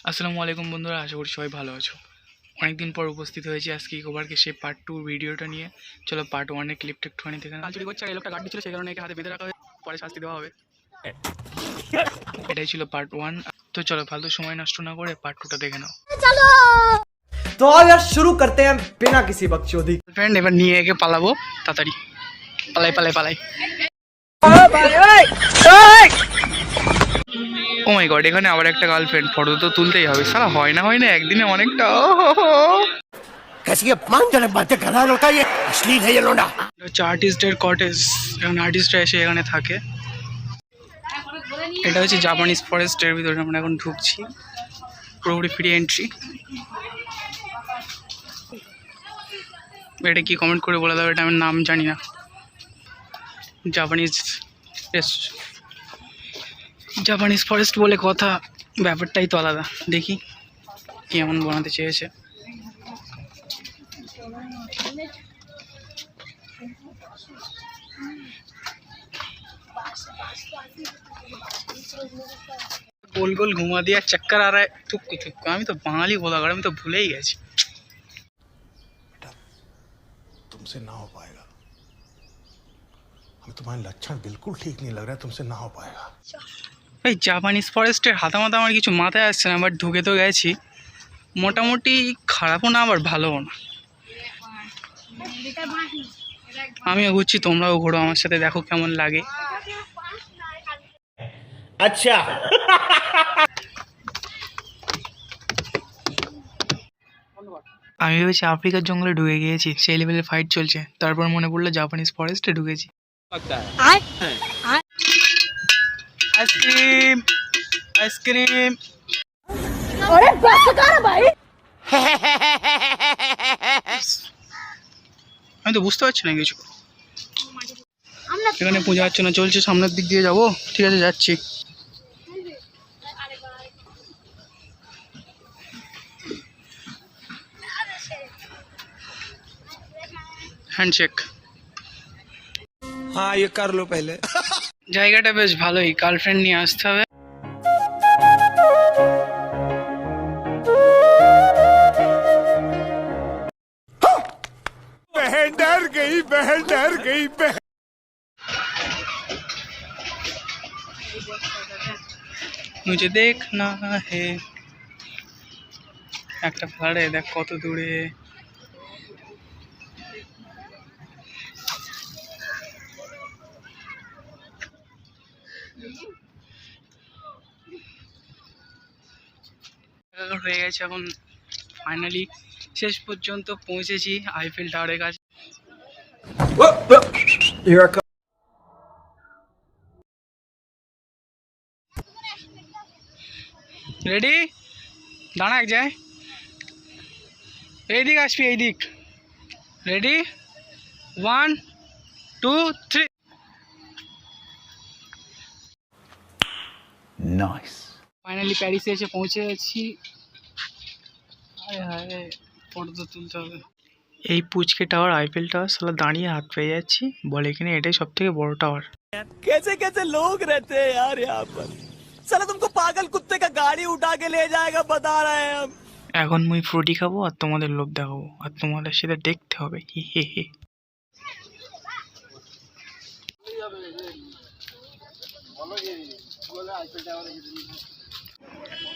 আসসালামু আলাইকুম বন্ধুরা, আশা করি সবাই ভালো আছো। অনেকদিন পর উপস্থিত হয়েছি আজকে ইকোপার্কে সেই পার্ট 2 ভিডিওটা নিয়ে। চলো পার্ট 1 এর ক্লিপটা একটুখানি দেখে নাও। চুরি করছে আর এই লোকটা গাড়ি ছিল, সেই কারণে একে হাতে বেঁধে রাখা হয়েছে, পরে শাস্তি দেওয়া হবে। এটাই ছিল পার্ট 1। তো চলো ফালতু সময় নষ্ট না করে পার্ট 2টা দেখে নাও। चलो तो आओ यार शुरू करते हैं बिना किसी बकचोदी। ফ্রেন্ড এবার নিয়ে একে পালাবো, তাড়াতাড়ি পালাই পালাই পালাই। ও মাই গড, এখানে আবার একটা গার্লফ্রেন্ড। ফটো তো তুলতেই হবে, সারা হয় না একদিনে অনেকটা। कैसी अपमानजनक बातें कर रहा है लौटा, ये अश्लील है ये लौंडा। হচ্ছে আর্টিস্টের কটেজ, এখানে আর্টিস্টরা এসে এখানে থাকে। এটা হচ্ছে জাপানিজ ফরেস্টের ভিতরে আমরা এখন ঢুকছি, পুরোপুরি ফ্রি এন্ট্রি। এটা কি কমেন্ট করে বলে দাও, এটা আমার নাম জানি না। জাপানিজ ফরেস্ট বলে কথা, ব্যাপারটাই তো আলাদা। দেখি কেমন বানাতে চেয়েছে। গোল গোল ঘুমা দিয়া চক্কর आ रहा है, থুক্কু থুক্কু। আমি তো বাঙালি বলাগার, আমি তো ভুলেই গেছি। तुमसे ना हो पाएगा, हमें तुम्हारे लक्षण बिल्कुल ठीक नहीं लग रहा है, तुमसे ना हो पाएगा। এই জাপানিজ ফরেস্টের হাতামাতা আমার কিছু মাথায় আসছে না, বাট ঢুকে তো গেছি। মোটামুটি খারাপও না আবার ভালোও না। আমিও ঘুরছি, তোমরাও ঘোরো আমার সাথে, দেখো কেমন লাগে। अच्छा আমি ভেবেছি আফ্রিকার জঙ্গলে ঢুকে গিয়েছি, সেই লেভেলের ফাইট চলছে। তারপর মনে পড়লো জাপানিজ ফরেস্টে ঢুকেছি। Ice cream ice cream. আমি তো বুঝতে পারছি না কিছু। এখানে পূজা অর্চনা চলছে, সামনের দিক দিয়ে যাবো। ঠিক আছে, যাচ্ছি। হ্যান্ডশেক। हाँ ये कर लो पहले। জায়গাটা বেশ ভালোই, গার্লফ্রেন্ড নিয়ে আসতে হবে। बहन डर गई, बहन डर गई, बहन। मुझे देखना है। একটা ফ্লারে দেখ কত দূরে। হয়ে গেছে এখন, ফাইনালি শেষ পর্যন্ত পৌঁছেছি আইফেল টাওয়ারের কাছে। রেডি? দাঁড়া এক যায়, এইদিক আসবি, এইদিক। রেডি? 1 2 3। नाइस। ফাইনালি প্যারিসে এসে পৌঁছে গেছি। ফটো তো তুলতে হবে। এই পুচকে টাওয়ার, আইফেল টাওয়ার, সালা দাঁড়িয়ে হাত পেয়ে যাচ্ছি। বলে কিনা এটাই সব থেকে বড় টাওয়ার। कैसे कैसे लोग रहते हैं यार यहाँ पर। साला तुमको पागल कुत्ते का गाड़ी उठा के ले जाएगा, बता रहे हैं हम। এখন মুই ফ্রুটি খাবো আর তোমাদের লোভ দেখাবো, আর তোমাদের সাথে দেখতে হবে। হি হে হে।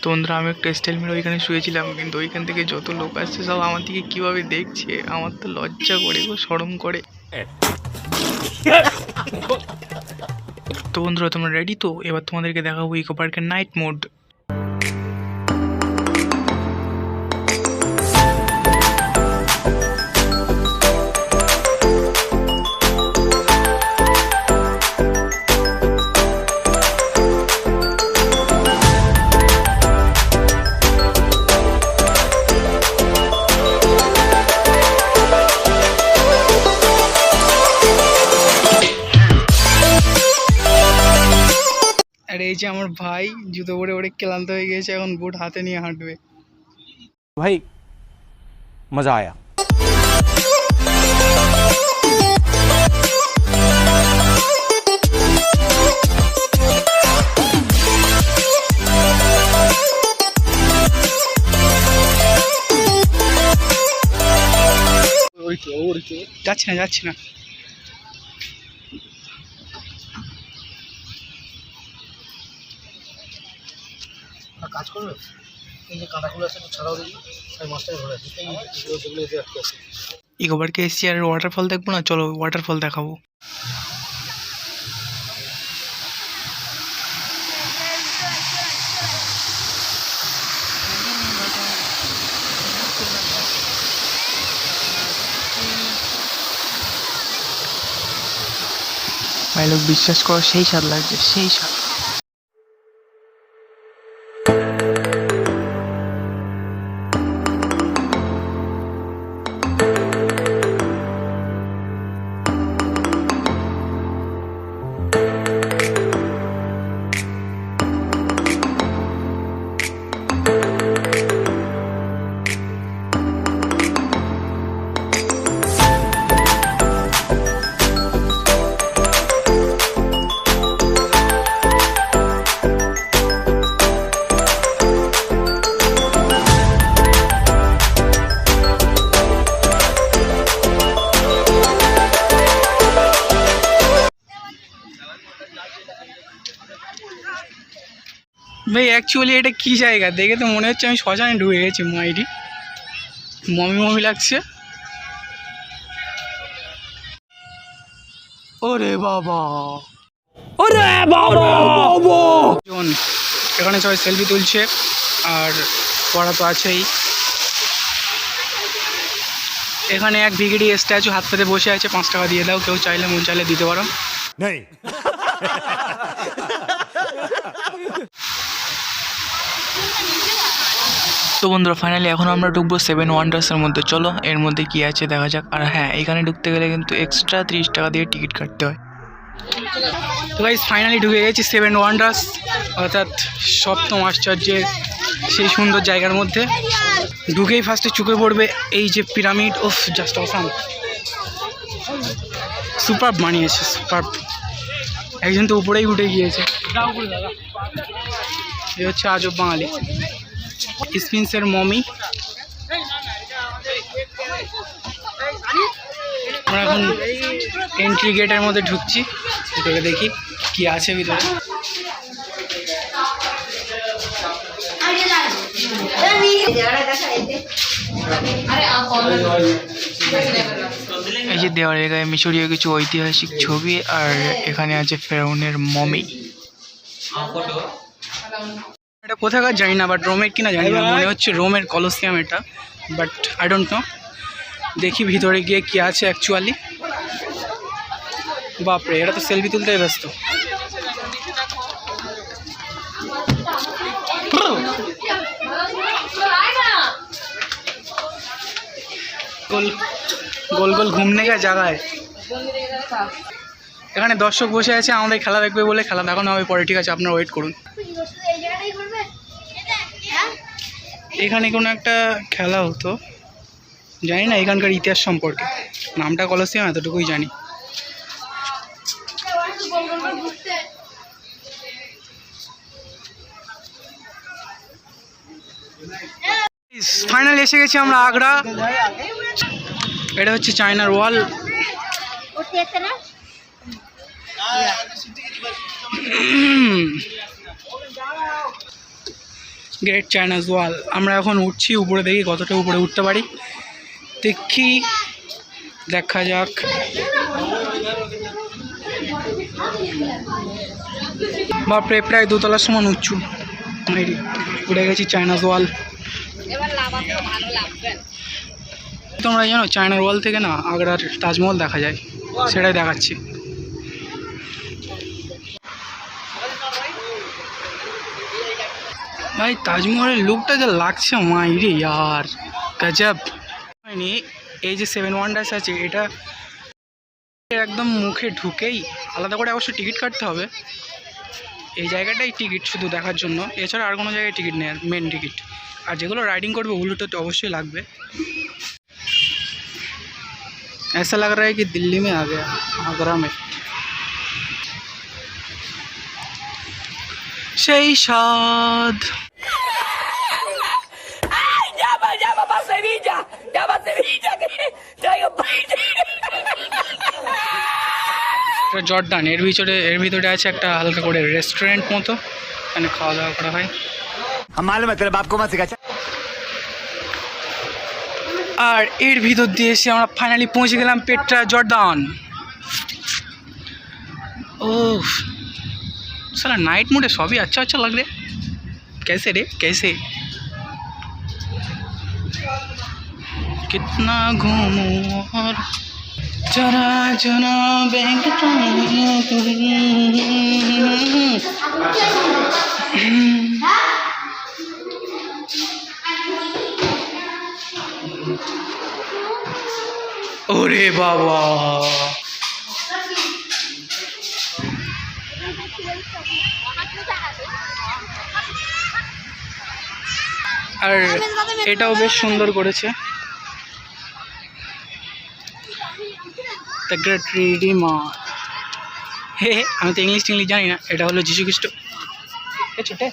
তো বন্ধুরা, আমি একটা স্টাইল মেরে ওইখানে শুয়েছিলাম, কিন্তু ওইখান থেকে যত লোক আসছে সব আমার দিকে কিভাবে দেখছে, আমার তো লজ্জা করে গো, শরম করে। তো বন্ধুরা, তোমরা রেডি তো? এবার তোমাদেরকে দেখাবো ইকো পার্কের নাইট মোড। আর এই যে আমার ভাই জুতো পরে পরে ক্লান্ত হয়ে গেছে, এখন বুট হাতে নিয়ে হাঁটবে। भाई मजा आया। যাচ্ছি না কাজ করবে এই যে কাঁটাগুলো আছে একটু ছাড়াও দেখি আমি মাছটাকে ধরে আছি যেগুলো এতে আটকে আছে। ইকো পার্কে এসেছি আর ওয়াটারফল দেখবো না, চলো ওয়াটারফল দেখাবো। ভাই লোক বিশ্বাস করো সেই স্বাদ লাগছে, সেই স্বাদ। ভাই অ্যাকচুয়ালি এটা কি জায়গা, দেখে তো মনে হচ্ছে আমি শ্মশানে ঢুকে গেছি। মাইরি মমি লাগছে। ওরে বাবা, এখানে সবাই সেলফি তুলছে আর পড়া তো আছেই। এখানে এক ভিগিডি স্ট্যাচু হাত পেতে বসে আছে, 5 টাকা দিয়ে দাও, কেউ চাইলে মন চাইলে দিতে পারো। नहीं তো বন্ধুরা ফাইনালি এখন আমরা ঢুকবো 7 ওয়ান্ডার্সের মধ্যে। চলো এর মধ্যে কি আছে দেখা যাক। আর হ্যাঁ, এখানে ঢুকতে গেলে কিন্তু এক্সট্রা 30 টাকা দিয়ে টিকিট কাটতে হয়। তো গাইস ফাইনালি ঢুকে গেছি 7 ওয়ান্ডার্স, অর্থাৎ সপ্তম আশ্চর্যের সেই সুন্দর জায়গার মধ্যে। ঢুকেই ফার্স্টে চোখে পড়বে এই যে pyramid. Of just awesome, super বানিয়েছে, সুপার। একজন তো উপরেই উঠে গিয়েছে। এই হচ্ছে আজব বাঙালি স্পিন্সের মমি। আমরা এখন এন্ট্রি গেটের মধ্যে ঢুকছি, ভিতরে দেখি কি আছে ভিতরে। এই যে দেওয়ালের গায়ে মিশরীয় কিছু ঐতিহাসিক ছবি, আর এখানে আছে ফেরাউনের মমি। এটা কোথাকার জানি না, বাট রোমের কিনা জানি না, মনে হচ্ছে রোমের কলোসিয়াম এটা, বাট আই ডোন্ট নো। দেখি ভিতরে গিয়ে কি আছে অ্যাকচুয়ালি। বাপরে, এটা তো সেলফি তুলতেই ব্যস্ত। গোল গোল ঘুমনে কা জায়গায়। এখানে দর্শক বসে আছে আমাদের খেলা দেখবে বলে, খেলা দেখানো হবে পরে, ঠিক আছে আপনারা ওয়েট করুন। এখানে কোনো একটা খেলা হতো, জানি না এখানকার ইতিহাস সম্পর্কে, নামটা কলোসিয়াম এতটুকুই জানি। ফাইনালি এসে গেছি আমরা আগ্রা। এটা হচ্ছে চায়নার ওয়াল। গ্রেট চায়নাজ ওয়াল। আমরা এখন উঠছি উপরে, দেখি কতটা উপরে উঠতে পারি, দেখি, দেখা যাক। বাপরে, প্রায় 2 তলার সমান উঁচু। উঠে গেছি চায়নাজ ওয়াল। তোমরা জানো চায়নার ওয়াল থেকে না আগ্রার তাজমহল দেখা যায়, সেটাই দেখাচ্ছি। ভাই তাজমহলের লুকটা যা লাগছে মাইরে ইয়ার, গজব। হয়নি এই যে 7 ওয়ান্ডার্স আছে, এটা একদম মুখে ঢুকেই আলাদা করে অবশ্য টিকিট কাটতে হবে। এই জায়গাটাই টিকিট শুধু দেখার জন্য, এছাড়া আর কোনো জায়গায় টিকিট নেই, আর মেন টিকিট। আর যেগুলো রাইডিং করবে ওগুলো তো অবশ্যই লাগবে। ऐसा लग रहा है कि दिल्ली में आ गया, आगरा में। সেই স্বাদ। জর্ডান এর ভিতরে আছে একটা হালকা করে রেস্টুরেন্ট মতো, এখানে খাওয়া দাওয়া করা হয়। हम मालूम है तेरे बाप को मत सिखा। আর এর ভিতর দিয়ে এসে আমরা ফাইনালি পৌঁছে গেলাম পেট্রা জর্ডান। ও साला नाइट मोड है, सभी अच्छा अच्छा लग रहा है। कैसे रे कैसे, कितना घूमूं और जरा जरा बैंक ओरे बाबा আর এটাও বেশ সুন্দর করেছে, দ্য গ্রেট রিডিমার। হে আমি তো ইংলিশ জানি না, এটা হলো যীশু খ্রিস্ট, ছোটে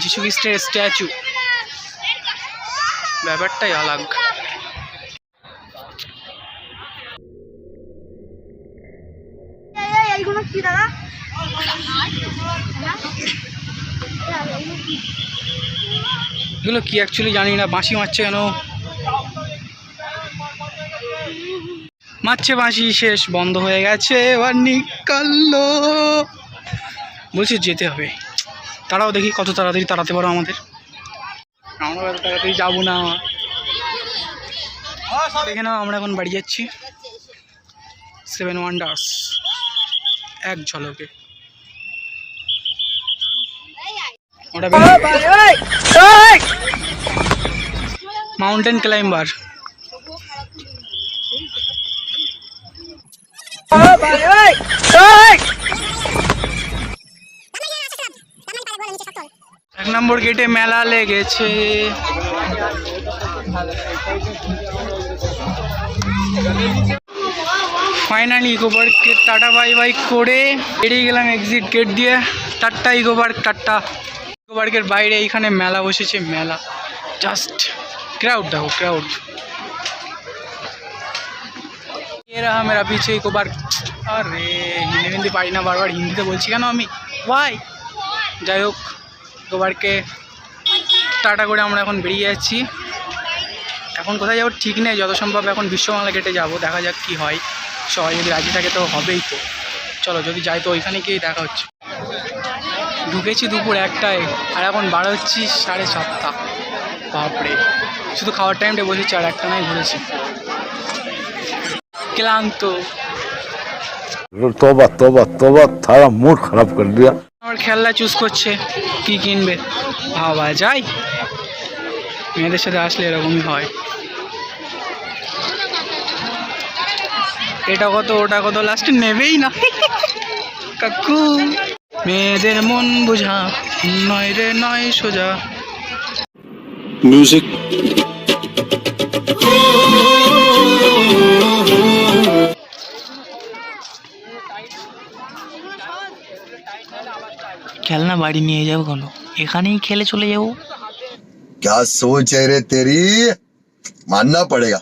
যীশু খ্রিস্টের স্ট্যাচু, ব্যাপারটাই আলাগ। এগুলো কি অ্যাকচুয়ালি জানি না, বাঁশি মারছে কেন, মারছে বাঁশি, শেষ বন্ধ হয়ে গেছে, এবার নিকালো। বলছি যেতে হবে, তারাও দেখি কত তাড়াতাড়ি তাড়াতে পারো আমাদের, আমরা এত তাড়াতাড়ি যাবো না। দেখে নাও আমরা এখন বাড়ি যাচ্ছি, 7 ওয়ান্ডার্স এক ঝলকে। মাউন্টেন ক্লাইম্বার, এক নম্বর গেটে মেলা লেগেছে। ফাইনালি ইকো পার্কে টাটা বাই বাই করে বেরিয়ে গেলাম এক্সিট গেট দিয়ে। Tata Eco Park, tata. Eco পার্কের বাইরে এইখানে মেলা বসেছে, মেলা জাস্ট क्राउड देखो क्राउड। ये रहा मेरा पीछे इको पार्क। अरे हिंदी पारी ना, बार बार हिंदी बोलছি কেন আমি, ওয়াই। যাই হোক ইকো পার্কে টাটা করে আমরা এখন বেরিয়ে যাচ্ছি। এখন কোথায় যাবো ঠিক নেই, যত সম্ভব এখন বিশ্ববাংলা গেটে যাব, দেখা যাক কি হয়। সবাই যদি রাজি থাকে তো হবেই, তো চলো যদি যাই তো ওইখানে গিয়েই দেখা হচ্ছে। ঢুকেছি দুপুর 1টায় আর এখন বার হচ্ছি 7:30। বাপরে, শুধু খাওয়ার টাইমটা বসেছি আর একটা নাই ঘুরেছি, ক্লান্ত। तौबा तौबा तौबा, थारा मूड खराब कर दिया। আমার খেলনা চুজ করছে কি কিনবে, ভাবা যায়। মেয়েদের সাথে আসলে এরকমই হয়, এটা কত ওটা কত, লাস্টে নেবেই না। কাকু মেয়েদের মন বোঝা নয় রে নয় সোজা। music খেলনা বাড়ি নিয়ে যাবো কেন, এখানেই খেলে চলে যাবো। क्या सोच है रे तेरी, मानना पड़ेगा।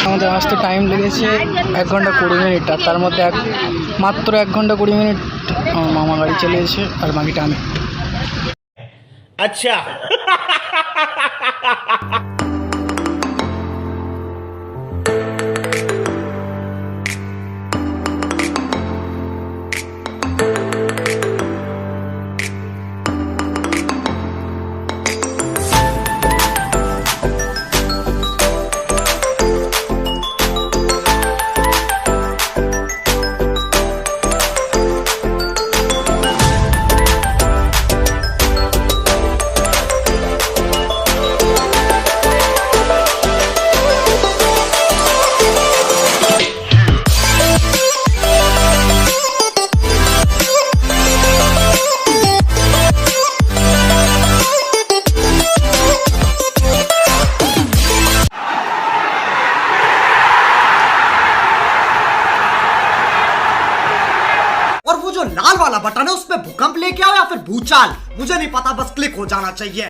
আমাদের আসতে টাইম লেগেছে 1 ঘন্টা 20 মিনিট, আর তার মধ্যে মাত্র 1 ঘন্টা 20 মিনিট আমার মামা গাড়ি চলে এসেছে, আর বাকিটা আমি। अच्छा जो लाल वाला बटन है उस पे भूकंप लेके आओ या फिर भूचाल, मुझे नहीं पता, बस क्लिक हो जाना चाहिए।